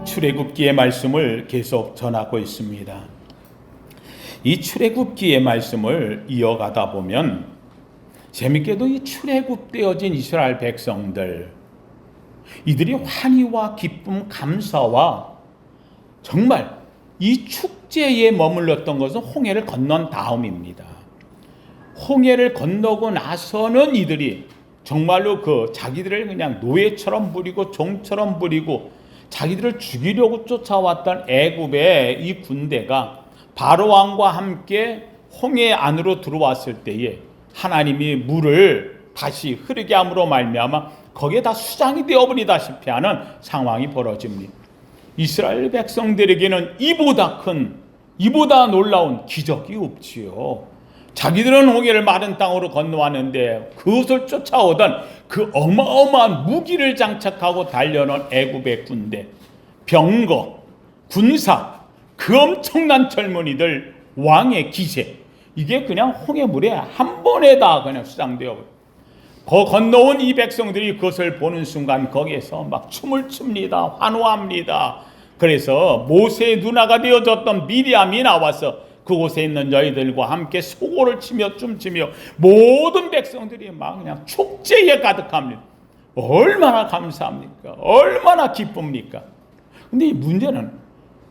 출애굽기의 말씀을 계속 전하고 있습니다. 이 출애굽기의 말씀을 이어가다 보면 재밌게도 이 출애굽되어진 이스라엘 백성들, 이들이 환희와 기쁨, 감사와 정말 이 축제에 머물렀던 것은 홍해를 건넌 다음입니다. 홍해를 건너고 나서는 이들이 정말로 자기들을 그냥 노예처럼 부리고 종처럼 부리고 자기들을 죽이려고 쫓아왔던 애굽의 이 군대가 바로 왕과 함께 홍해 안으로 들어왔을 때에 하나님이 물을 다시 흐르게 함으로 말미암아 거기에 다 수장이 되어버리다시피 하는 상황이 벌어집니다. 이스라엘 백성들에게는 이보다 큰, 이보다 놀라운 기적이 없지요. 자기들은 홍해를 마른 땅으로 건너왔는데 그것을 쫓아오던 그 어마어마한 무기를 장착하고 달려온 애굽의 군대, 병거, 군사, 그 엄청난 젊은이들, 왕의 기세, 이게 그냥 홍해물에 한 번에 다 그냥 수장되어 건너온 이 백성들이 그것을 보는 순간 거기에서 막 춤을 춥니다. 환호합니다. 그래서 모세의 누나가 되어졌던 미리암이 나와서 그곳에 있는 너희들과 함께 소고를 치며 춤추며 모든 백성들이 막 그냥 축제에 가득합니다. 얼마나 감사합니까? 얼마나 기쁩니까? 근데 이 문제는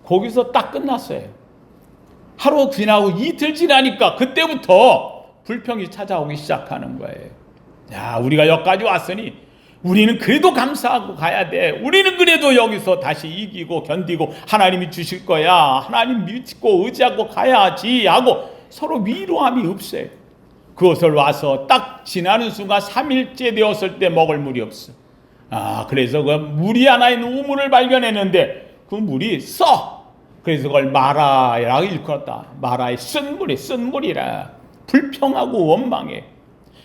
거기서 딱 끝났어요. 하루 지나고 이틀 지나니까 그때부터 불평이 찾아오기 시작하는 거예요. 야, 우리가 여기까지 왔으니 우리는 그래도 감사하고 가야 돼. 우리는 그래도 여기서 다시 이기고 견디고 하나님이 주실 거야. 하나님 믿고 의지하고 가야지 하고 서로 위로함이 없어요. 그것을 와서 딱 지나는 순간 3일째 되었을 때 먹을 물이 없어. 그래서 그 물이 하나 있는 우물을 발견했는데 그 물이 써. 그래서 그걸 마라라고 일컬었다. 마라의 쓴 물이라. 불평하고 원망해.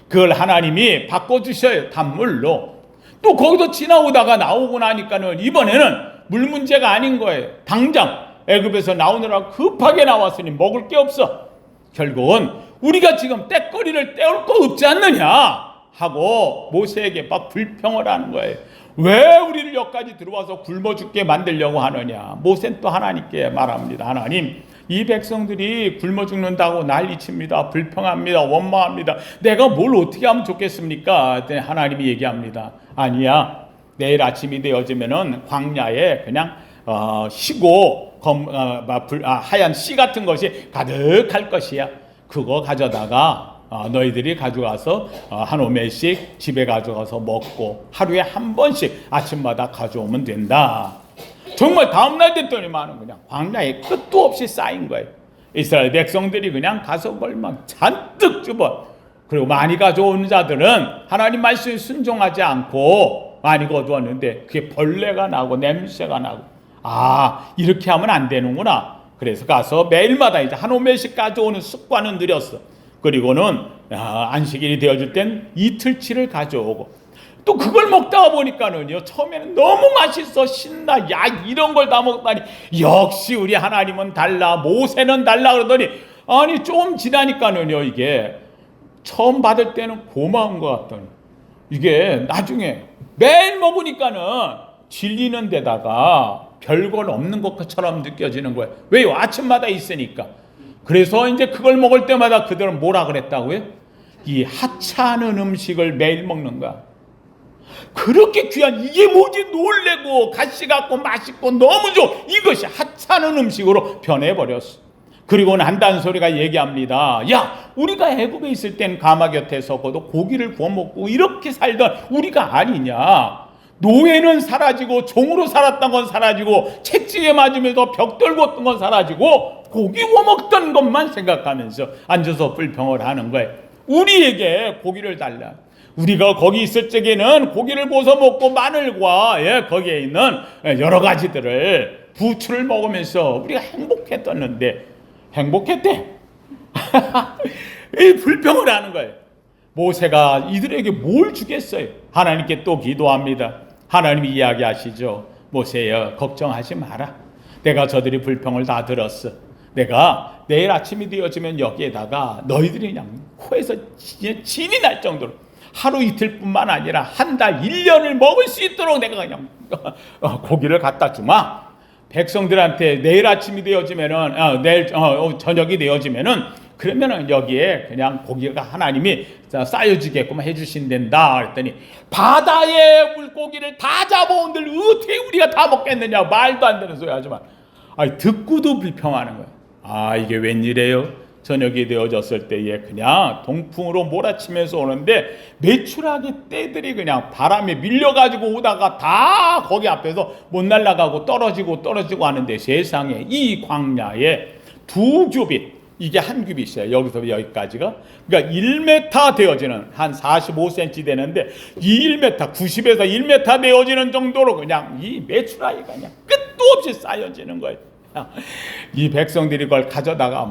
그걸 하나님이 바꿔주셔요. 단물로. 또 거기서 지나오다가 나오고 나니까는 이번에는 물 문제가 아닌 거예요. 당장 애굽에서 나오느라 급하게 나왔으니 먹을 게 없어. 결국은 우리가 지금 떼거리를 떼올 거 없지 않느냐 하고 모세에게 막 불평을 하는 거예요. 왜 우리를 여기까지 들어와서 굶어 죽게 만들려고 하느냐. 모세는 또 하나님께 말합니다. 하나님, 이 백성들이 굶어 죽는다고 난리칩니다. 불평합니다. 원망합니다. 내가 뭘 어떻게 하면 좋겠습니까? 하나님이 얘기합니다. 아니야. 내일 아침이 되어지면은 광야에 그냥 시고 하얀 씨 같은 것이 가득할 것이야. 그거 가져다가 너희들이 가져가서 한 오매씩 집에 가져가서 먹고 하루에 한 번씩 아침마다 가져오면 된다. 정말 다음날 됐더니만 그냥 광야에 끝도 없이 쌓인 거예요. 이스라엘 백성들이 그냥 가서 그걸 막 잔뜩 집어. 그리고 많이 가져온 자들은 하나님 말씀에 순종하지 않고 많이 거두었는데 그게 벌레가 나고 냄새가 나고 이렇게 하면 안 되는구나. 그래서 가서 매일마다 이제 한 오매씩 가져오는 습관은 들였어. 그리고는 안식일이 되어질 땐 이틀치를 가져오고 또 그걸 먹다가 보니까는요, 처음에는 너무 맛있어, 신나, 야, 이런 걸 다 먹다니, 역시 우리 하나님은 달라, 모세는 달라 그러더니, 아니, 좀 지나니까는요, 이게 처음 받을 때는 고마운 것 같더니, 이게 나중에 매일 먹으니까는 질리는 데다가 별걸 없는 것처럼 느껴지는 거예요. 왜요? 아침마다 있으니까. 그래서 이제 그걸 먹을 때마다 그들은 뭐라 그랬다고요? 이 하찮은 음식을 매일 먹는 거야. 그렇게 귀한 이게 뭐지 놀래고 가시 같고 맛있고 너무 좋아. 이것이 하찮은 음식으로 변해버렸어. 그리고는 한다는 소리가 얘기합니다. 야, 우리가 애굽에 있을 땐 가마 곁에 서고도 고기를 구워 먹고 이렇게 살던 우리가 아니냐. 노예는 사라지고 종으로 살았던 건 사라지고 책지에 맞으면서 벽 떨고 있던 건 사라지고 고기 구워 먹던 것만 생각하면서 앉아서 불평을 하는 거예요. 우리에게 고기를 달라. 우리가 거기 있을 적에는 고기를 구워서 먹고 마늘과 거기에 있는 여러 가지들을 부추를 먹으면서 우리가 행복했었는데 행복했대. 이 불평을 하는 거예요. 모세가 이들에게 뭘 주겠어요? 하나님께 또 기도합니다. 하나님이 이야기하시죠. 모세여, 걱정하지 마라. 내가 저들이 불평을 다 들었어. 내가 내일 아침이 되어지면 여기에다가 너희들이 그냥 코에서 진이 날 정도로 하루 이틀뿐만 아니라 한 달, 1년을 먹을 수 있도록 내가 그냥 고기를 갖다 주마. 백성들한테 내일 아침이 되어지면은 내일 저녁이 되어지면은 그러면은 여기에 그냥 고기가 하나님이 쌓여지게끔 해주신단다 그랬더니 바다의 물고기를 다 잡아온들 어떻게 우리가 다 먹겠느냐 말도 안 되는 소리 하지만 듣고도 불평하는 거야. 이게 웬일이에요? 저녁이 되어졌을 때에 그냥 동풍으로 몰아치면서 오는데 메추라기 떼들이 그냥 바람에 밀려가지고 오다가 다 거기 앞에서 못 날아가고 떨어지고 하는데 세상에 이 광야에 2규빗 이게 한 규빗이에요. 여기서 여기까지가 그러니까 1m 되어지는 한 45cm 되는데 이 1m 90에서 1m 되어지는 정도로 그냥 이 메추라기가 그냥 끝도 없이 쌓여지는 거예요. 이 백성들이 그걸 가져다가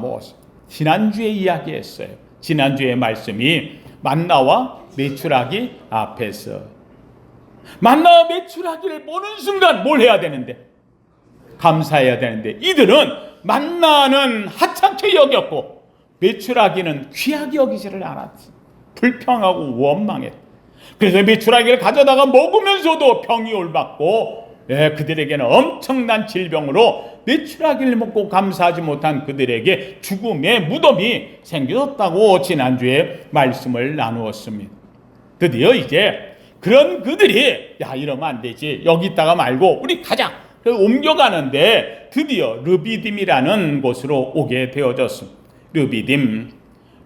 지난주에 이야기했어요. 지난주에 말씀이 만나와 메추라기 앞에서 만나와 메추라기를 보는 순간 뭘 해야 되는데? 감사해야 되는데 이들은 만나는 하찮게 여겼고 메추라기는 귀하게 여기지를 않았지. 불평하고 원망했다. 그래서 메추라기를 가져다가 먹으면서도 병이 올받고 그들에게는 엄청난 질병으로 메추라기를 먹고 감사하지 못한 그들에게 죽음의 무덤이 생겼다고 지난주에 말씀을 나누었습니다. 드디어 이제 그런 그들이 이러면 안 되지. 여기 있다가 말고 우리 가자. 옮겨가는데 드디어 르비딤이라는 곳으로 오게 되어졌습니다. 르비딤.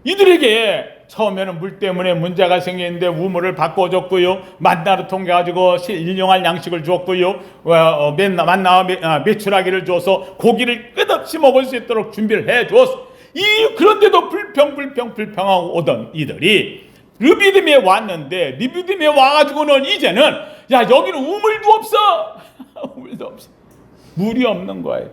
이들에게 처음에는 물 때문에 문제가 생겼는데 우물을 바꿔줬고요. 만나를 통해 가지고 일용할 양식을 줬고요. 만나와 메추라기를 줘서 고기를 끝없이 먹을 수 있도록 준비를 해줬어. 그런데도 불평하고 오던 이들이 르비딤에 왔는데 르비딤에 와가지고는 이제는 여기는 우물도 없어. 우물도 없어. 물이 없는 거예요.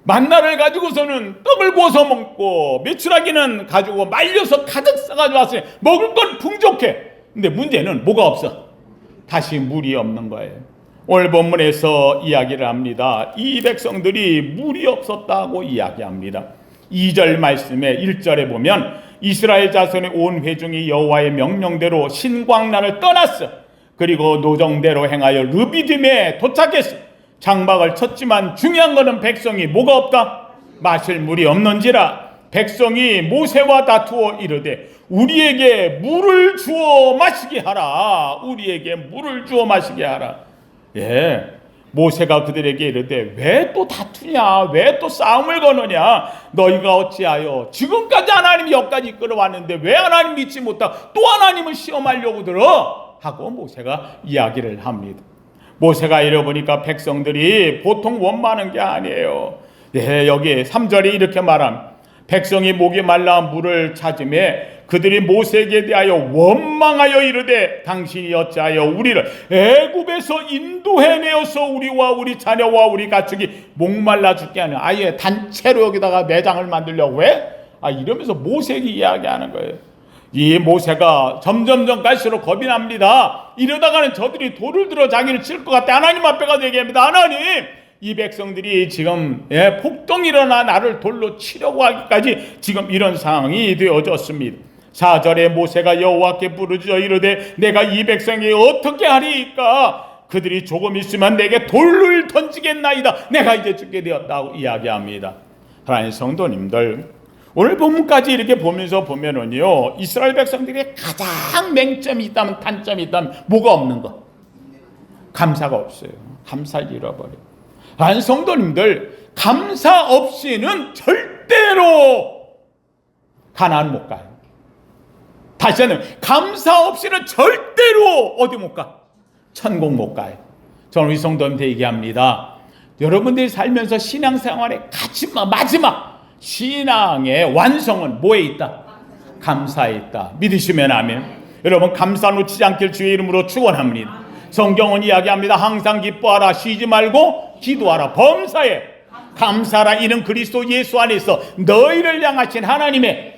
만나를 가지고서는 떡을 구워서 먹고 메추라기는 가지고 말려서 가득 싸가지고 왔으니 먹을 건 풍족해. 근데 문제는 뭐가 없어? 다시 물이 없는 거예요. 오늘 본문에서 이야기를 합니다. 이 백성들이 물이 없었다고 이야기합니다. 2절 말씀에 1절에 보면 이스라엘 자손의 온 회중이 여호와의 명령대로 신광란을 떠났어. 그리고 노정대로 행하여 르비딤에 도착했어. 장막을 쳤지만 중요한 것은 백성이 뭐가 없다? 마실 물이 없는지라 백성이 모세와 다투어 이르되 우리에게 물을 주어 마시게 하라. 우리에게 물을 주어 마시게 하라. 모세가 그들에게 이르되 왜 또 다투냐? 왜 또 싸움을 거느냐? 너희가 어찌하여 지금까지 하나님이 여기까지 이끌어왔는데 왜 하나님 믿지 못하고 또 하나님을 시험하려고 들어? 하고 모세가 이야기를 합니다. 모세가 이러보니까 백성들이 보통 원망하는 게 아니에요. 여기 3절에 이렇게 말합니다. 백성이 목이 말라 물을 찾음에 그들이 모세에게 대하여 원망하여 이르되 당신이 어찌하여 우리를 애굽에서 인도해내어서 우리와 우리 자녀와 우리 가축이 목말라 죽게 하냐. 아예 단체로 여기다가 매장을 만들려고 해? 이러면서 모세에게 이야기하는 거예요. 이 모세가 점점 갈수록 겁이 납니다. 이러다가는 저들이 돌을 들어 자기를 칠 것 같아. 하나님 앞에 가서 얘기합니다. 하나님, 이 백성들이 지금 폭동이 일어나 나를 돌로 치려고 하기까지 지금 이런 상황이 되어졌습니다. 4절에 모세가 여호와께 부르짖어 이르되 내가 이 백성에게 어떻게 하리이까? 그들이 조금 있으면 내게 돌을 던지겠나이다. 내가 이제 죽게 되었다고 이야기합니다. 하나님 성도님들, 오늘 본문까지 이렇게 보면서 보면은요, 이스라엘 백성들이 가장 맹점이 있다면, 단점이 있다면 뭐가 없는 거? 감사가 없어요. 감사를 잃어버려요. 하나님 성도님들, 감사 없이는 절대로 가나안 못 가요. 다시 한번, 감사 없이는 절대로 어디 못 가? 천국 못 가요. 저는 우리 성도님들 얘기합니다. 여러분들이 살면서 신앙생활의 마지막 신앙의 완성은 뭐에 있다? 감사에 있다. 믿으시면 아멘. 여러분, 감사 놓치지 않길 주의 이름으로 축원합니다. 성경은 이야기합니다. 항상 기뻐하라, 쉬지 말고 기도하라, 범사에 감사하라. 이는 그리스도 예수 안에서 너희를 향하신 하나님의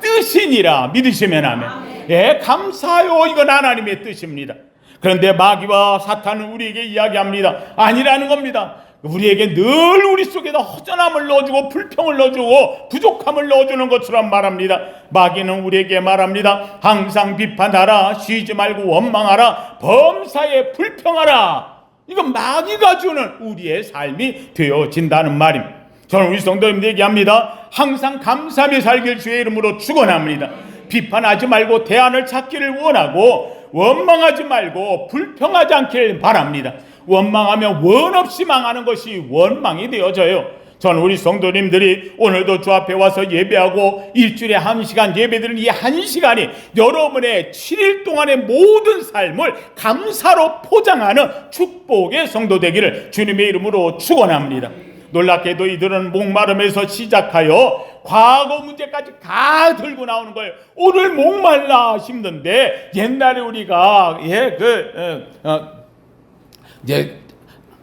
뜻이니라. 믿으시면 아멘. 감사요. 이건 하나님의 뜻입니다. 그런데 마귀와 사탄은 우리에게 이야기합니다. 아니라는 겁니다. 우리에게 늘 우리 속에다 허전함을 넣어주고 불평을 넣어주고 부족함을 넣어주는 것처럼 말합니다. 마귀는 우리에게 말합니다. 항상 비판하라, 쉬지 말고 원망하라, 범사에 불평하라. 이건 마귀가 주는 우리의 삶이 되어진다는 말입니다. 저는 우리 성도님들 얘기합니다. 항상 감사하며 살길 주의 이름으로 축원합니다. 비판하지 말고 대안을 찾기를 원하고 원망하지 말고 불평하지 않기를 바랍니다. 원망하면 원 없이 망하는 것이 원망이 되어져요. 저는 우리 성도님들이 오늘도 주 앞에 와서 예배하고 일주일에 1시간 예배드리는 이 1시간이 여러분의 7일 동안의 모든 삶을 감사로 포장하는 축복의 성도 되기를 주님의 이름으로 축원합니다. 놀랍게도 이들은 목마름에서 시작하여 과거 문제까지 다 들고 나오는 거예요. 오늘 목말라 힘든데 옛날에 우리가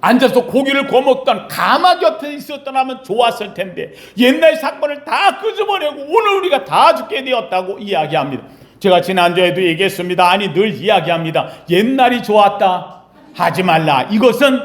앉아서 고기를 구워 먹던 가마 곁에 있었더라면 좋았을 텐데 옛날 사건을 다 끄집어내고 오늘 우리가 다 죽게 되었다고 이야기합니다. 제가 지난주에도 얘기했습니다. 아니 늘 이야기합니다. 옛날이 좋았다 하지 말라. 이것은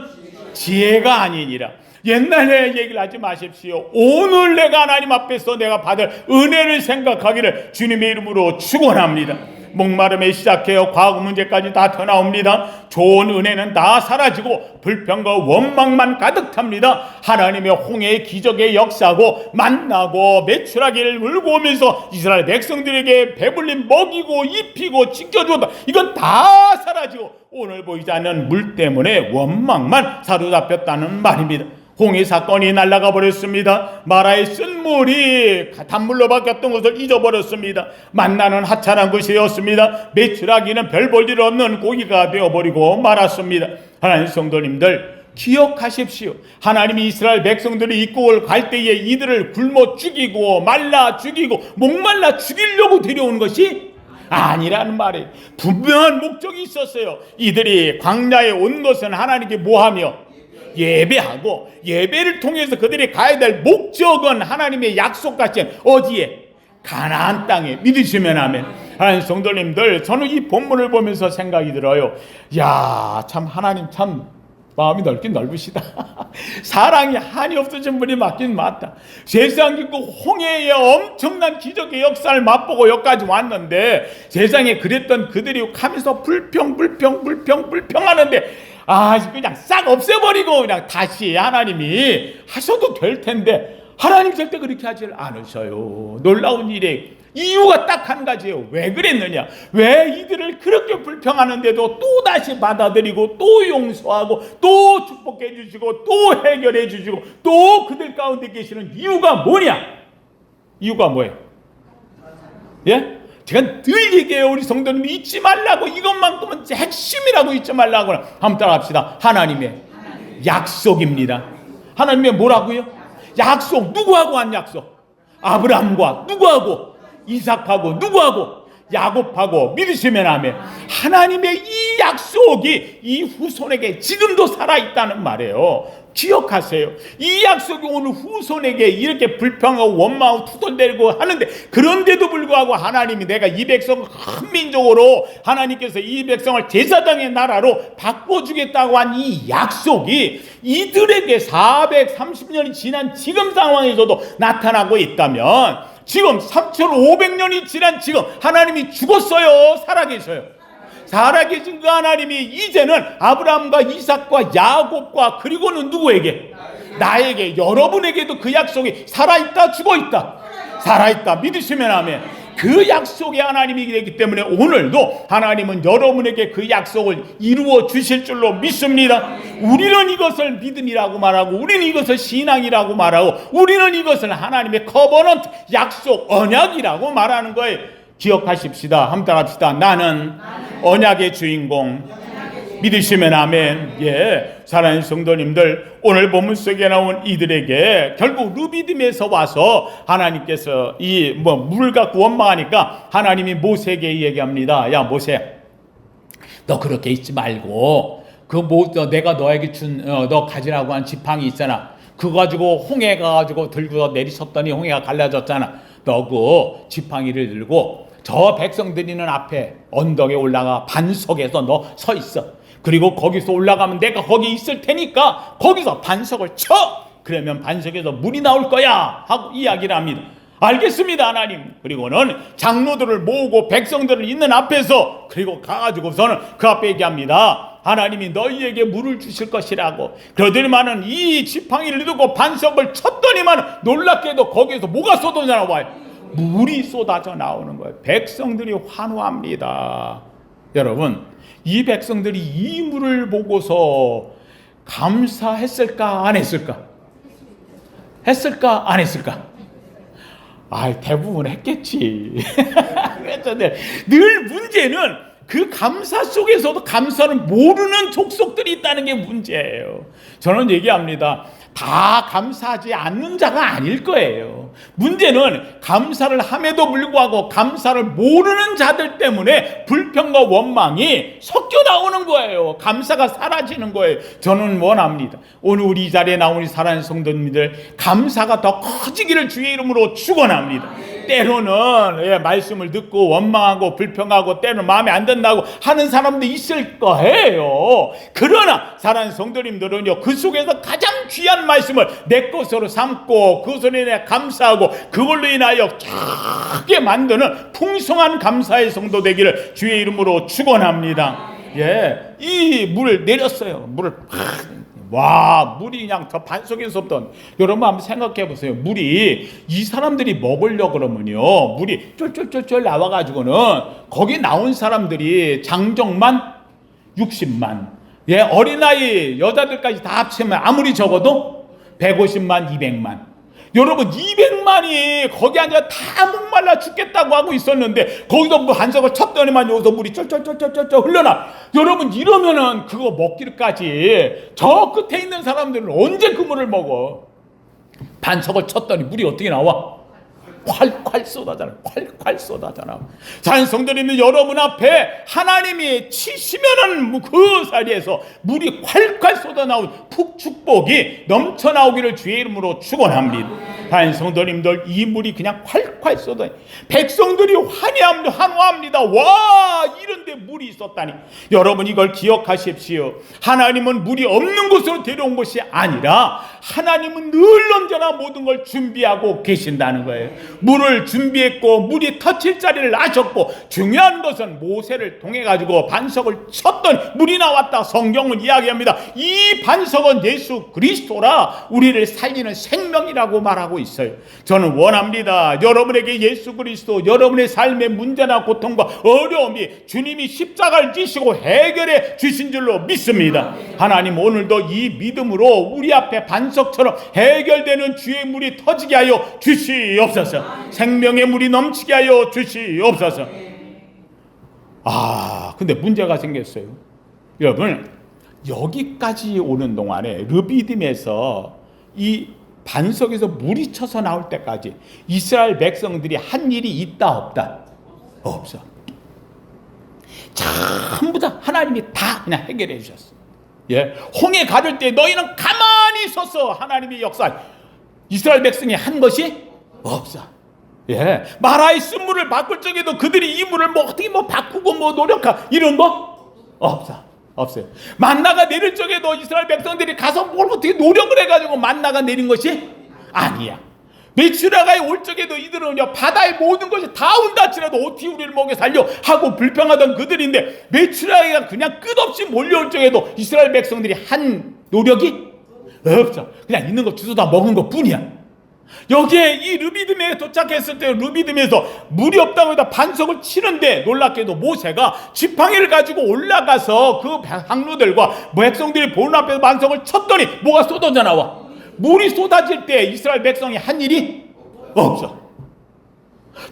지혜가 아니니라. 옛날에 얘기를 하지 마십시오. 오늘 내가 하나님 앞에서 내가 받을 은혜를 생각하기를 주님의 이름으로 축원합니다. 목마름에 시작해요. 과거 문제까지 다 터나옵니다. 좋은 은혜는 다 사라지고 불평과 원망만 가득 탑니다. 하나님의 홍해의 기적의 역사고 만나고 메추라기를 물고 오면서 이스라엘 백성들에게 배불림 먹이고 입히고 지켜주었다. 이건 다 사라지고 오늘 보이지 않는 물 때문에 원망만 사로잡혔다는 말입니다. 홍해 사건이 날아가 버렸습니다. 마라의 쓴물이 단물로 바뀌었던 것을 잊어버렸습니다. 만나는 하찮은 것이었습니다. 메추라기는 별 볼 일 없는 고기가 되어버리고 말았습니다. 하나님 성도님들 기억하십시오. 하나님이 이스라엘 백성들이 입국을 갈 때에 이들을 굶어 죽이고 말라 죽이고 목말라 죽이려고 데려온 것이 아니라는 말이에요. 분명한 목적이 있었어요. 이들이 광야에 온 것은 하나님께 뭐하며 예배하고 예배를 통해서 그들이 가야 될 목적은 하나님의 약속같이 어디에? 가나안 땅에. 믿으시면 아멘. 하나님 성도님들 저는 이 본문을 보면서 생각이 들어요. 야, 참 하나님 참 마음이 넓긴 넓으시다. 사랑이 한이 없으신 분이 맞긴 맞다. 세상 깊고 홍해의 엄청난 기적의 역사를 맛보고 여기까지 왔는데 세상에 그랬던 그들이 가면서 불평하는데 그냥 싹 없애버리고 그냥 다시 하나님이 하셔도 될 텐데 하나님 절대 그렇게 하질 않으셔요. 놀라운 일에 이유가 딱 한 가지예요. 왜 그랬느냐? 왜 이들을 그렇게 불평하는데도 또 다시 받아들이고 또 용서하고 또 축복해 주시고 또 해결해 주시고 또 그들 가운데 계시는 이유가 뭐냐? 이유가 뭐예요? 예? 제가 늘 얘기해요. 우리 성도님이 잊지 말라고. 이것만큼은 핵심이라고 잊지 말라고. 한번 따라합시다. 하나님의 약속입니다. 하나님의 뭐라고요? 약속. 누구하고 한 약속? 아브라함과 누구하고? 이삭하고 누구하고? 야곱하고. 믿으시면 아멘. 하나님의 이 약속이 이 후손에게 지금도 살아있다는 말이에요. 기억하세요. 이 약속이 오늘 후손에게 이렇게 불평하고 원망하고 투덜대고 하는데 그런데도 불구하고 하나님이 내가 이 백성을 큰 민족으로 하나님께서 이 백성을 제사장의 나라로 바꿔주겠다고 한 이 약속이 이들에게 430년이 지난 지금 상황에서도 나타나고 있다면 지금 3500년이 지난 지금 하나님이 죽었어요? 살아계셔요? 살아계신 그 하나님이 이제는 아브라함과 이삭과 야곱과 그리고는 누구에게? 나에게, 여러분에게도 그 약속이 살아있다 죽어있다? 살아있다. 믿으시면 아멘. 그 약속의 하나님이기 되기 때문에 오늘도 하나님은 여러분에게 그 약속을 이루어 주실 줄로 믿습니다. 우리는 이것을 믿음이라고 말하고 우리는 이것을 신앙이라고 말하고 우리는 이것을 하나님의 커버넌트 약속 언약이라고 말하는 거예요. 기억하십시다. 한번 따라합시다. 나는 언약의 주인공. 믿으시면 아멘. 예, 사랑하는 성도님들, 오늘 본문 속에 나온 이들에게 결국 르비딤에서 와서 하나님께서 이 물 갖고 원망하니까 하나님이 모세에게 얘기합니다. 야 모세, 너 그렇게 있지 말고 내가 너에게 준 너 가지라고 한 지팡이 있잖아. 그거 가지고 홍해 가지고 들고 내리쳤더니 홍해가 갈라졌잖아. 너 그 지팡이를 들고 저 백성들이 있는 앞에 언덕에 올라가 반석에서 너 서 있어. 그리고 거기서 올라가면 내가 거기 있을 테니까 거기서 반석을 쳐. 그러면 반석에서 물이 나올 거야 하고 이야기를 합니다. 알겠습니다 하나님. 그리고는 장로들을 모으고 백성들을 있는 앞에서 그리고 가가지고서는 그 앞에 얘기합니다. 하나님이 너희에게 물을 주실 것이라고. 그러더니만은 이 지팡이를 들고 반석을 쳤더니만 놀랍게도 거기에서 뭐가 쏟아져 나와요? 물이 쏟아져 나오는 거예요. 백성들이 환호합니다. 여러분, 이 백성들이 이 물을 보고서 감사했을까 안 했을까? 했을까 안 했을까? 대부분 했겠지. 그런데 늘 문제는 그 감사 속에서도 감사를 모르는 족속들이 있다는 게 문제예요. 저는 얘기합니다. 다 감사하지 않는 자가 아닐 거예요. 문제는 감사를 함에도 불구하고 감사를 모르는 자들 때문에 불평과 원망이 섞여 나오는 거예요. 감사가 사라지는 거예요. 저는 원합니다. 오늘 우리 이 자리에 나온 우리 사랑하는 성도님들, 감사가 더 커지기를 주의 이름으로 축원합니다. 때로는 말씀을 듣고 원망하고 불평하고 때로는 마음에 안 든다고 하는 사람도 있을 거예요. 그러나 사랑하는 성도님들은요, 그 속에서 가장 귀한 말씀을 내 것으로 삼고 그것으로 인해 감사하고 그걸로 인하여 크게 만드는 풍성한 감사의 성도 되기를 주의 이름으로 축원합니다. 이 물을 내렸어요. 물을 물이 그냥 저 반석에서부터, 여러분 한번 생각해 보세요. 물이 이 사람들이 먹으려고 그러면요, 물이 쫄쫄쫄쫄 나와가지고는 거기 나온 사람들이 장정만 60만, 어린아이 여자들까지 다 합치면 아무리 적어도 150만 200만. 여러분 200만이 거기 앉아 다 목말라 죽겠다고 하고 있었는데 거기서 반석을 쳤더니만 여기서 물이 쩔쩔쩔쩔쩔 흘러나. 여러분 이러면은 그거 먹기까지 저 끝에 있는 사람들은 언제 그 물을 먹어? 반석을 쳤더니 물이 어떻게 나와? 콸콸 쏟아잖아. 콸콸 쏟아잖아. 자, 성도님은 여러분 앞에 하나님이 치시면은 그 자리에서 물이 콸콸 쏟아 나온 축복이 넘쳐 나오기를 주의 이름으로 축원합니다. 자, 성도님들, 이 물이 그냥 콸콸 쏟아. 백성들이 환호합니다. 와, 이런데 물이 있었다니. 여러분 이걸 기억하십시오. 하나님은 물이 없는 곳으로 데려온 것이 아니라 하나님은 늘 언제나 모든 걸 준비하고 계신다는 거예요. 물을 준비했고 물이 터칠 자리를 아셨고, 중요한 것은 모세를 통해 가지고 반석을 쳤더니 물이 나왔다. 성경은 이야기합니다. 이 반석은 예수 그리스도라 우리를 살리는 생명이라고 말하고 있어요. 저는 원합니다. 여러분에게 예수 그리스도, 여러분의 삶의 문제나 고통과 어려움이 주님이 십자가를 지시고 해결해 주신 줄로 믿습니다. 하나님 오늘도 이 믿음으로 우리 앞에 반석처럼 해결되는 주의 물이 터지게 하여 주시옵소서. 생명의 물이 넘치게 하여 주시옵소서. 근데 문제가 생겼어요. 여러분, 여기까지 오는 동안에 르비딤에서 이 반석에서 물이 쳐서 나올 때까지 이스라엘 백성들이 한 일이 있다 없다? 없어. 전부 다 하나님이 다 그냥 해결해 주셨어. 홍해 가를 때 너희는 가만히 서서 하나님의 역사, 이스라엘 백성이 한 것이 없어. 마라의 쓴물을 바꿀 적에도 그들이 이 물을 어떻게 바꾸고 노력하 이런 거 없어요. 만나가 내릴 적에도 이스라엘 백성들이 가서 뭘 어떻게 노력을 해가지고 만나가 내린 것이 아니야. 메추라가에 올 적에도 이들은 바다의 모든 것이 다 온다 할지라도 어떻게 우리를 먹여 살려 하고 불평하던 그들인데, 메추라가가 그냥 끝없이 몰려올 적에도 이스라엘 백성들이 한 노력이 없어. 그냥 있는 거 주워 다 먹은 것 뿐이야. 여기에 이 르비딤에 도착했을 때 르비딤에서 물이 없다고 해서 반석을 치는데, 놀랍게도 모세가 지팡이를 가지고 올라가서 그 항로들과 백성들이 보는 앞에서 반석을 쳤더니 뭐가 쏟아져 나와? 물이 쏟아질 때 이스라엘 백성이 한 일이 없어.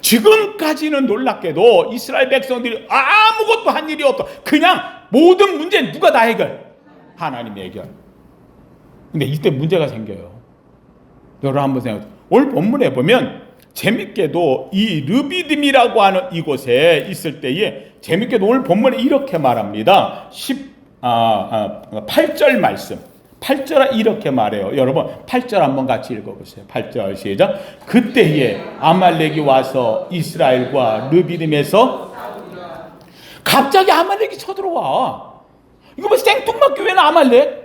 지금까지는 놀랍게도 이스라엘 백성들이 아무것도 한 일이 없어. 그냥 모든 문제는 누가 다 해결? 하나님이 해결. 근데 이때 문제가 생겨요. 여러분 한번 생각해. 오늘 본문에 보면 재밌게도 이 르비딤이라고 하는 이곳에 있을 때에 재밌게도 오늘 본문에 이렇게 말합니다. 8절 말씀. 8절 이렇게 말해요. 여러분 8절 한번 같이 읽어보세요. 8절 시작. 그때에 아말렉이 와서 이스라엘과 르비딤에서, 갑자기 아말렉이 쳐들어와. 이거 뭐 생뚱맞게 왜 아말렉?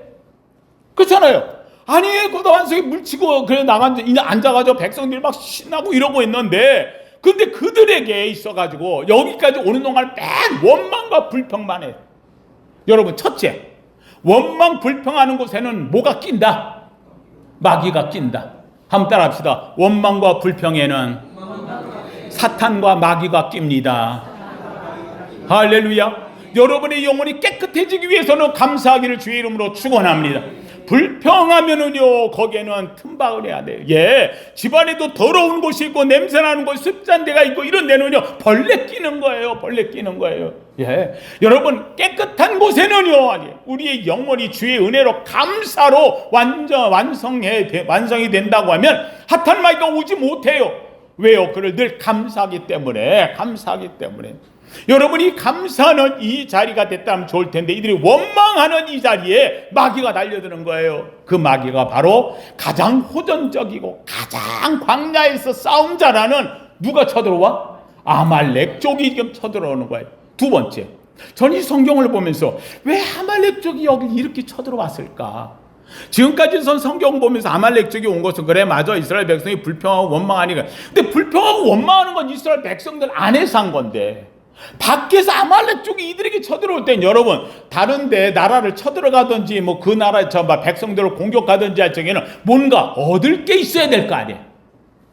그렇잖아요. 아니 그 반석에 물치고 그래 앉아가지고 백성들이 막 신나고 이러고 있는데, 근데 그들에게 있어가지고 여기까지 오는 동안 맨 원망과 불평만 해. 여러분, 첫째, 원망 불평하는 곳에는 뭐가 낀다? 마귀가 낀다. 한번 따라합시다. 원망과 불평에는 사탄과 마귀가 낍니다. 할렐루야. 여러분의 영혼이 깨끗해지기 위해서는 감사하기를 주의 이름으로 축원합니다. 불평하면은요, 거기에는 틈박을 해야 돼요. 예, 집안에도 더러운 곳이 있고 냄새나는 곳, 습한 데가 있고 이런 데는요, 벌레 끼는 거예요. 벌레 끼는 거예요. 예, 여러분, 깨끗한 곳에는요, 우리의 영혼이 주의 은혜로 감사로 완성이 된다고 하면 핫한 마귀가 오지 못해요. 왜요? 그를 늘 감사하기 때문에. 여러분이 감사하는 이 자리가 됐다면 좋을 텐데, 이들이 원망하는 이 자리에 마귀가 달려드는 거예요. 그 마귀가 바로 가장 호전적이고 가장 광야에서 싸움 잘하는 누가 쳐들어와? 아말렉 쪽이 지금 쳐들어오는 거예요. 두 번째, 전 이 성경을 보면서 왜 아말렉 쪽이 여기 이렇게 쳐들어왔을까? 지금까지 선 성경 보면서 아말렉 쪽이 온 것은, 그래 맞아, 이스라엘 백성이 불평하고 원망하니까. 근데 불평하고 원망하는 건 이스라엘 백성들 안에서 한 건데, 밖에서 아말렉 쪽이 이들에게 쳐들어올 땐, 여러분, 다른데 나라를 쳐들어가든지 뭐 그 나라의 백성들을 공격하든지 할 적에는 뭔가 얻을 게 있어야 될 거 아니에요.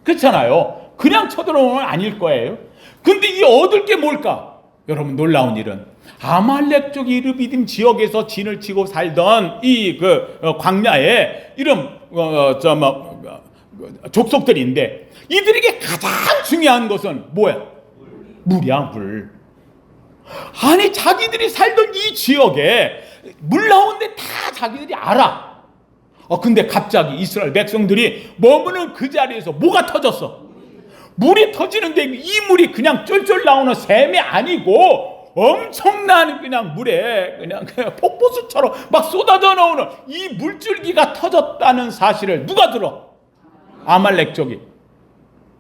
그렇잖아요. 그냥 쳐들어오는 건 아닐 거예요. 근데 이 얻을 게 뭘까? 여러분, 놀라운 일은 아말렉 쪽이 이르비딤 지역에서 진을 치고 살던 이 광야의 이런 족속들인데, 이들에게 가장 중요한 것은 뭐야? 물이야, 물. 아니, 자기들이 살던 이 지역에 물 나오는데 다 자기들이 알아. 근데 갑자기 이스라엘 백성들이 머무는 그 자리에서 뭐가 터졌어? 물이 터지는데, 이 물이 그냥 쫄쫄 나오는 샘이 아니고 엄청난 그냥 물에 그냥 폭포수처럼 막 쏟아져 나오는 이 물줄기가 터졌다는 사실을 누가 들어? 아말렉 쪽이.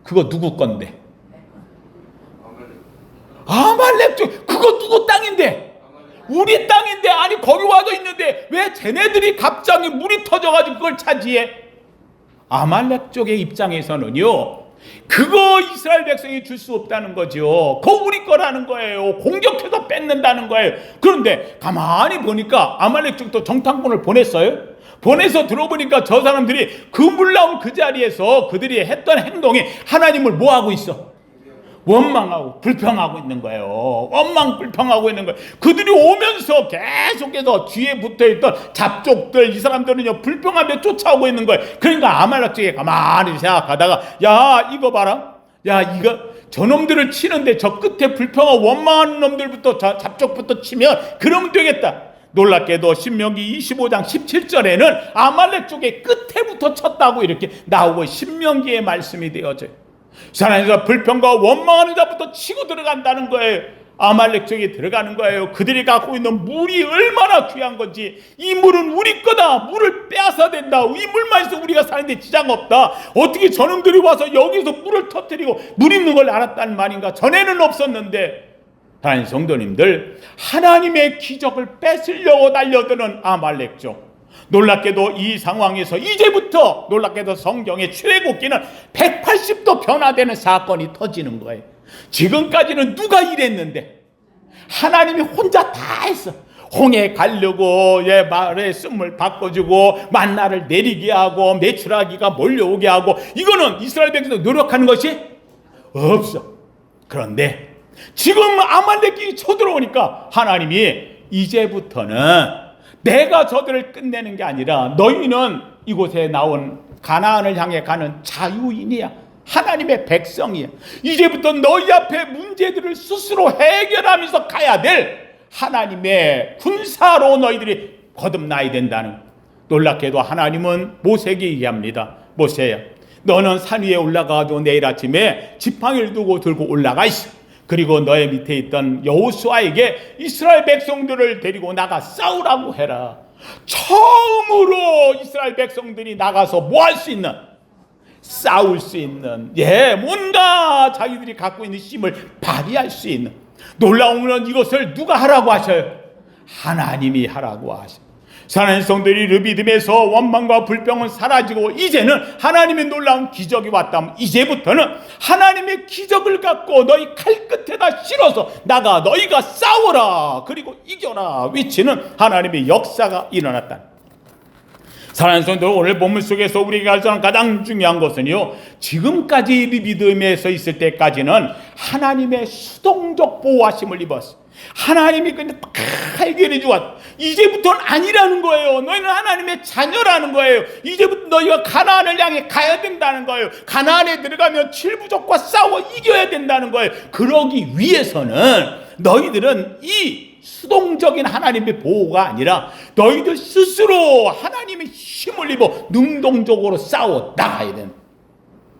그거 누구 건데? 아말렉 쪽. 그거 누구 땅인데? 우리 땅인데. 아니, 거기 와도 있는데 왜 쟤네들이 갑자기 물이 터져가지고 그걸 차지해? 아말렉 쪽의 입장에서는요, 그거 이스라엘 백성이 줄 수 없다는 거죠. 그거 우리 거라는 거예요. 공격해서 뺏는다는 거예요. 그런데 가만히 보니까 아말렉 쪽도 정탐꾼을 보냈어요. 보내서 들어보니까 저 사람들이 그 물 나온 그 자리에서 그들이 했던 행동이 하나님을 뭐하고 있어? 원망하고 불평하고 있는 거예요. 원망 불평하고 있는 거예요. 그들이 오면서 계속해서 뒤에 붙어있던 잡족들, 이 사람들은요, 불평하며 쫓아오고 있는 거예요. 그러니까 아말렉 쪽에 가만히 생각하다가, 야, 이거 봐라. 야, 이거 저놈들을 치는데 저 끝에 불평하고 원망하는 놈들부터, 잡족부터 치면 그러면 되겠다. 놀랍게도 신명기 25장 17절에는 아말렉 쪽의 끝에부터 쳤다고 이렇게 나오고 신명기의 말씀이 되어져요. 사람에서 불평과 원망하는 자부터 치고 들어간다는 거예요. 아말렉 쪽에 들어가는 거예요. 그들이 갖고 있는 물이 얼마나 귀한 건지, 이 물은 우리 거다, 물을 빼앗아야 된다, 이 물만 있어 우리가 사는데 지장 없다, 어떻게 저놈들이 와서 여기서 물을 터뜨리고 물 있는 걸 알았다는 말인가? 전에는 없었는데. 하나님 성도님들, 하나님의 기적을 뺏으려고 달려드는 아말렉 쪽. 놀랍게도 이 상황에서 이제부터 놀랍게도 성경의 출애굽기는 180도 변화되는 사건이 터지는 거예요. 지금까지는 누가 이랬는데 하나님이 혼자 다 했어. 홍해 가르고, 말의 쓴물 바꿔주고, 만나를 내리게 하고, 메추라기가 몰려오게 하고, 이거는 이스라엘 백성이 노력하는 것이 없어. 그런데 지금 아말렉이 쳐들어오니까 하나님이 이제부터는 내가 저들을 끝내는 게 아니라 너희는 이곳에 나온 가나안을 향해 가는 자유인이야. 하나님의 백성이야. 이제부터 너희 앞에 문제들을 스스로 해결하면서 가야 될 하나님의 군사로 너희들이 거듭나야 된다는. 놀랍게도 하나님은 모세에게 얘기합니다. 모세야, 너는 산 위에 올라가도 내일 아침에 지팡이를 두고 들고 올라가 있어. 그리고 너의 밑에 있던 여호수아에게 이스라엘 백성들을 데리고 나가 싸우라고 해라. 처음으로 이스라엘 백성들이 나가서 뭐 할 수 있는? 싸울 수 있는, 뭔가 자기들이 갖고 있는 힘을 발휘할 수 있는. 놀라운 건 이것을 누가 하라고 하셔요? 하나님이 하라고 하셔. 사랑하는 성도들이 르비딤에서 원망과 불평은 사라지고 이제는 하나님의 놀라운 기적이 왔다면 이제부터는 하나님의 기적을 갖고 너희 칼끝에다 실어서 나가 너희가 싸워라 그리고 이겨라 외치는 하나님의 역사가 일어났다. 사랑하는 성도들, 오늘 본문 속에서 우리가 알수 가장 중요한 것은요, 지금까지 르비딤에서 있을 때까지는 하나님의 수동적 보호하심을 입었어. 하나님이 그냥 해결해 주었. 이제부터는 아니라는 거예요. 너희는 하나님의 자녀라는 거예요. 이제부터 너희가 가나안을 향해 가야 된다는 거예요. 가나안에 들어가면 칠부족과 싸워 이겨야 된다는 거예요. 그러기 위해서는 너희들은 이 수동적인 하나님의 보호가 아니라 너희들 스스로 하나님의 힘을 입어 능동적으로 싸워 나가야 된다.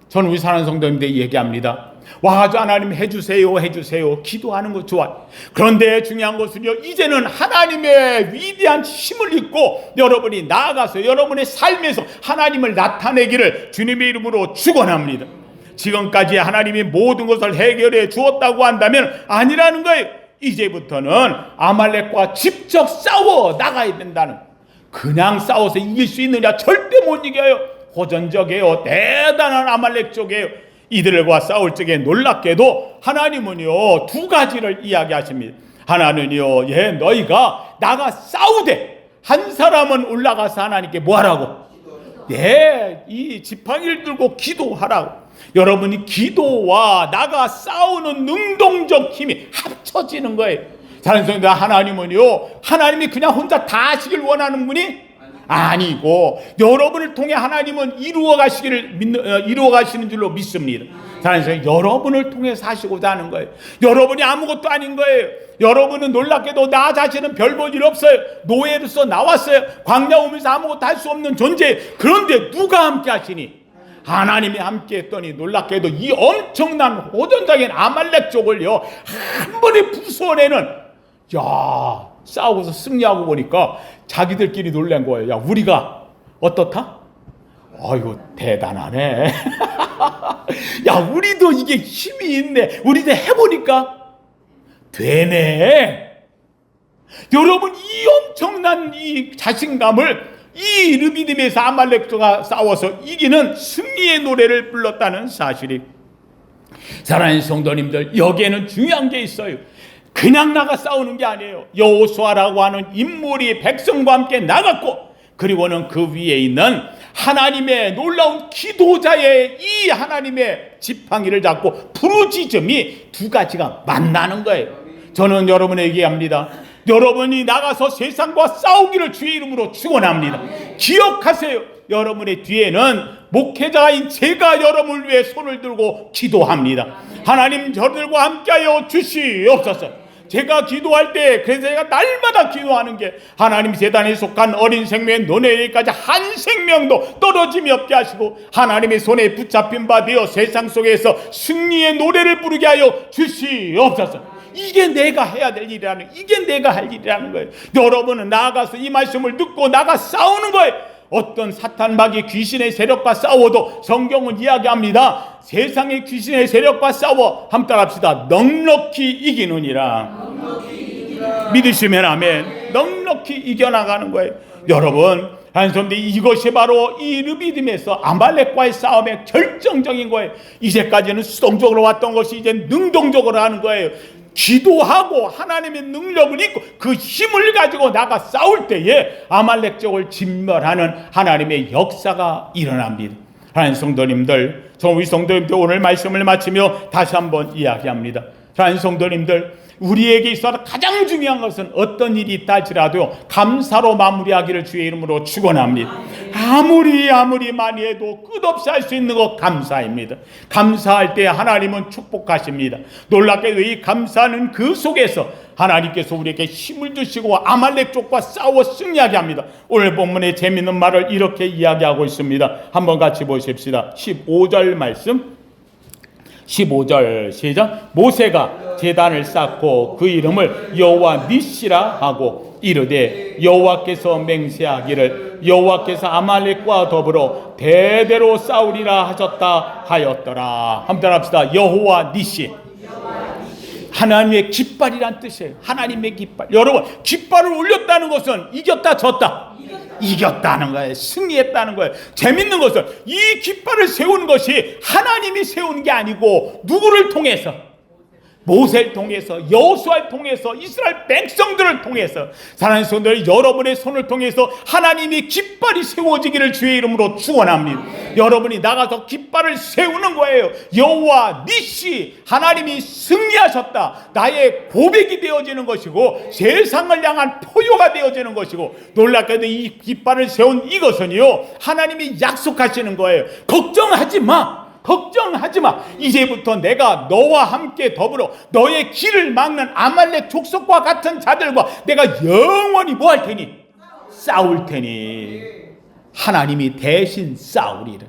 저는 우리 사랑하는 성도님들 얘기합니다. 와가지고 하나님 해주세요 해주세요 기도하는 거 좋아요. 그런데 중요한 것은요, 이제는 하나님의 위대한 힘을 입고 여러분이 나아가서 여러분의 삶에서 하나님을 나타내기를 주님의 이름으로 축원합니다. 지금까지 하나님이 모든 것을 해결해 주었다고 한다면 아니라는 거예요. 이제부터는 아말렉과 직접 싸워 나가야 된다는. 그냥 싸워서 이길 수 있느냐? 절대 못 이겨요. 호전적이에요. 대단한 아말렉 쪽이에요. 이들과 싸울 적에 놀랍게도 하나님은요 두 가지를 이야기하십니다. 하나는요, 너희가 나가 싸우되 한 사람은 올라가서 하나님께 뭐하라고? 이 지팡이를 들고 기도하라고. 여러분이 기도와 나가 싸우는 능동적 힘이 합쳐지는 거예요. 다른 성도, 하나님은요, 하나님이 그냥 혼자 다 하시길 원하는 분이 아니고 여러분을 통해 하나님은 이루어 가시는 줄로 믿습니다. 그래서 여러분을 통해서 하시고자 하는 거예요. 여러분이 아무것도 아닌 거예요. 여러분은 놀랍게도 나 자신은 별 볼 일 없어요. 노예로서 나왔어요. 광야 오면서 아무것도 할 수 없는 존재. 그런데 누가 함께 하시니? 하나님이 함께 했더니 놀랍게도 이 엄청난 호전적인 아말렉 쪽을요 한 번에 부숴내는, 싸우고서 승리하고 보니까 자기들끼리 놀란 거예요. 야, 우리가 어떻다? 아이고, 대단하네. 야, 우리도 이게 힘이 있네. 우리도 해보니까 되네. 여러분, 이 엄청난 이 자신감을 이 르비딤에서 아말렉과 싸워서 이기는 승리의 노래를 불렀다는 사실이. 사랑하는 성도님들, 여기에는 중요한 게 있어요. 그냥 나가 싸우는 게 아니에요. 여호수아라고 하는 인물이 백성과 함께 나갔고, 그리고는 그 위에 있는 하나님의 놀라운 기도자의 이 하나님의 지팡이를 잡고 부르짖음이 두 가지가 만나는 거예요. 저는 여러분에게 얘기합니다. 여러분이 나가서 세상과 싸우기를 주의 이름으로 축원합니다. 기억하세요. 여러분의 뒤에는 목회자인 제가 여러분을 위해 손을 들고 기도합니다. 하나님, 저들과 함께하여 주시옵소서. 제가 기도할 때, 그래서 제가 날마다 기도하는 게, 하나님 재단에 속한 어린 생명의 너네에게까지 한 생명도 떨어짐이 없게 하시고 하나님의 손에 붙잡힌 바 되어 세상 속에서 승리의 노래를 부르게 하여 주시옵소서. 이게 내가 해야 될 일이라는, 이게 내가 할 일이라는 거예요. 여러분은 나아가서 이 말씀을 듣고 나가 싸우는 거예요. 어떤 사탄 마귀 귀신의 세력과 싸워도 성경은 이야기합니다. 세상의 귀신의 세력과 싸워, 함께 합시다. 넉넉히 이기느니라. 믿으시면 아멘. 넉넉히 이겨나가는 거예요. 여러분, 그런데 이것이 바로 이 르비딤에서 아말렉과의 싸움의 결정적인 거예요. 이제까지는 수동적으로 왔던 것이 이제 능동적으로 하는 거예요. 기도하고 하나님의 능력을 입고 그 힘을 가지고 나가 싸울 때에 아말렉 쪽을 진멸하는 하나님의 역사가 일어납니다. 하나님 성도님들, 우리 성도님들 오늘 말씀을 마치며 다시 한번 이야기합니다. 하나님 성도님들, 우리에게 있어서 가장 중요한 것은 어떤 일이 있다 할지라도 감사로 마무리하기를 주의 이름으로 축원합니다. 아무리 많이 해도 끝없이 할 수 있는 것 감사입니다. 감사할 때 하나님은 축복하십니다. 놀랍게도 이 감사는 그 속에서 하나님께서 우리에게 힘을 주시고 아말렉 쪽과 싸워 승리하게 합니다. 오늘 본문에 재미있는 말을 이렇게 이야기하고 있습니다. 한번 같이 보십시다. 15절 말씀, 15절 시작. 모세가 제단을 쌓고 그 이름을 여호와 니시라 하고 이르되 여호와께서 맹세하기를 여호와께서 아말렉과 더불어 대대로 싸우리라 하셨다 하였더라. 한번 합시다. 여호와 니시. 하나님의 깃발이란 뜻이에요. 하나님의 깃발. 여러분, 깃발을 올렸다는 것은 이겼다, 졌다? 이겼다는 거예요. 승리했다는 거예요. 재밌는 것은 이 깃발을 세운 것이 하나님이 세운 게 아니고 누구를 통해서? 모세를 통해서, 여호수아를 통해서, 이스라엘 백성들을 통해서, 사랑하는 성도들, 여러분의 손을 통해서 하나님이 깃발이 세워지기를 주의 이름으로 축원합니다. 여러분이 나가서 깃발을 세우는 거예요. 여호와 니시, 하나님이 승리하셨다, 나의 고백이 되어지는 것이고 세상을 향한 포효가 되어지는 것이고, 놀랍게도 이 깃발을 세운 이것은요, 하나님이 약속하시는 거예요. 걱정하지 마. 걱정하지 마. 이제부터 내가 너와 함께 더불어 너의 길을 막는 아말렉 족속과 같은 자들과 내가 영원히 뭐 할 테니? 싸울 테니. 하나님이 대신 싸우리라.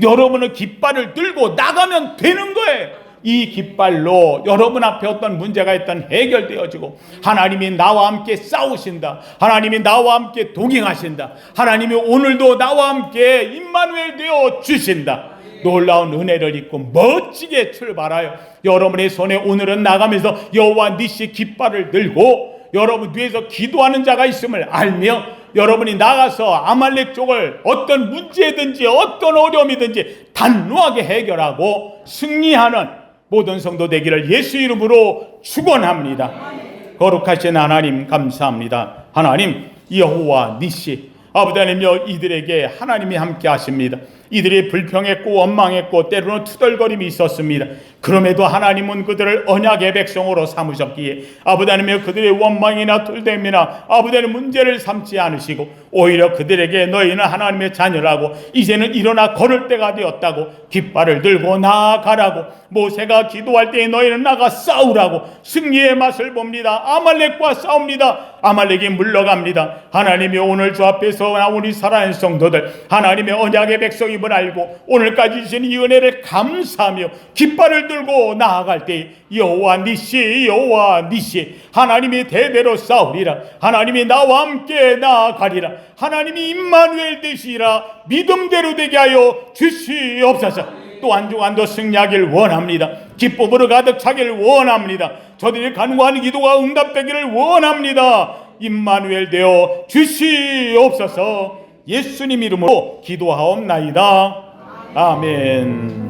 여러분은 깃발을 들고 나가면 되는 거예요. 이 깃발로 여러분 앞에 어떤 문제가 있던 해결되어지고, 하나님이 나와 함께 싸우신다. 하나님이 나와 함께 동행하신다. 하나님이 오늘도 나와 함께 임마누엘 되어 주신다. 놀라운 은혜를 입고 멋지게 출발하여 여러분의 손에 오늘은 나가면서 여호와 니시 깃발을 들고 여러분 뒤에서 기도하는 자가 있음을 알며 여러분이 나가서 아말렉 쪽을 어떤 문제든지 어떤 어려움이든지 단호하게 해결하고 승리하는 모든 성도 되기를 예수 이름으로 축원합니다. 거룩하신 하나님 감사합니다. 하나님, 여호와 니시, 아버지 하나님여, 이들에게 하나님이 함께 하십니다. 이들이 불평했고 원망했고 때로는 투덜거림이 있었습니다. 그럼에도 하나님은 그들을 언약의 백성으로 삼으셨기에 아버지 하나님여, 그들의 원망이나 투덜됨이나 아버지 하나님 문제를 삼지 않으시고 오히려 그들에게 너희는 하나님의 자녀라고, 이제는 일어나 걸을 때가 되었다고, 깃발을 들고 나아가라고, 모세가 기도할 때에 너희는 나가 싸우라고 승리의 맛을 봅니다. 아말렉과 싸웁니다. 아말렉이 물러갑니다. 하나님이 오늘 주 앞에서 우리 살아있는 성도들, 하나님의 언약의 백성임을 알고 오늘까지 주신 이 은혜를 감사하며 깃발을 들고 나아갈 때 여호와 니시, 여호와 니시, 하나님이 대대로 싸우리라. 하나님이 나와 함께 나아가리라. 하나님이 임마누엘 되시리라. 믿음대로 되게 하여 주시옵소서. 또 한 주간도 승리하길 원합니다. 기쁨으로 가득 차기를 원합니다. 저들이 간구하는 기도가 응답되기를 원합니다. 임마누엘 되어 주시옵소서. 예수님 이름으로 기도하옵나이다. 아멘.